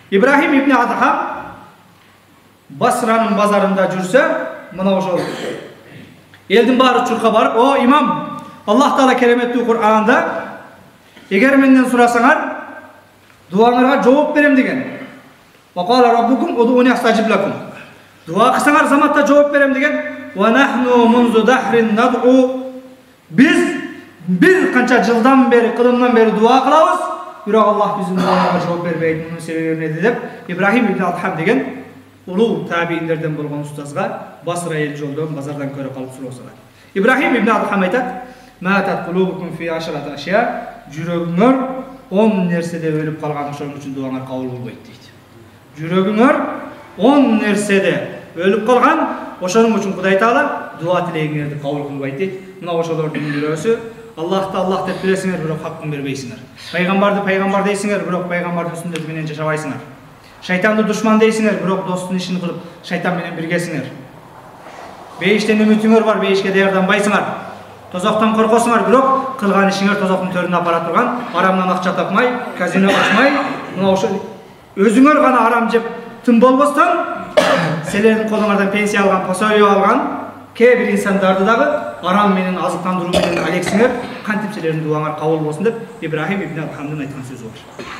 Ибрахим ибн Адхам Басраның базарында жүрсе, мына ошол элдин баары чурка барып, "О имам, Аллах Таала кереметтүү Кур'анда эгер менден сурасаңар, дуаңарга жооп берем" деген. "Вакала раббукум удуни астажиб лакум." Дуа кылсаңар заматта жооп берем деген. "Ва нахну мунзу дахрин над'у." Биз бир канча жылдан бери, кылымдан бери дуа кылабыз, бирок Аллах биздин дуаларга жооп бербейт. Мунун себеби эмне деп Ибрахим ибн Адхам деген улуу табииндерден болгон устазга Басра эл жолдон базардан көрө калып суроо салат. Ибрахим ибн Адхам айтат: "Матат кулубукум фи ашрат ашия." Жүрөгүңөр 10 нерседе өлүп калган, ошон үчүн дуаңар кабыл болбойт дейт. Жүрөгүңөр 10 нерседе өлүп калган, ошонун үчүн Кудай Таала дуа тилегиңерди кабыл кылбайт дейт. Мына ошолордун бирөөсү Аллахты Аллах деп билесиңер, бирок хакын бербейсиңер. Пайгамбарды пайгамбар дейсиңер, бирок пайгамбардын сүннөтү менен жашабайсыңар. Шайтанды душман дейсиңер, бирок достун ишин кылып шайтан менен биргесиңер. Бейиштен үмүтүңөр бар, бейишке даярданбайсыңар. Тозоктон коркосуңар, бирок кылган ишиңер тозоктун төрүнө апара турган, арамдан акча тапмай, казино ачмай, мына ошо өзүңөр гана арам жеп тым болбостон, силердин колуңардан пенсия алган, пособие алган кээ бир инсандарды дагы арам менен азыктандыруу менен алексиңер, кантип силердин дуаңар кабыл болсун деп Ибрахим ибн Адхамдын айткан сөзү бар.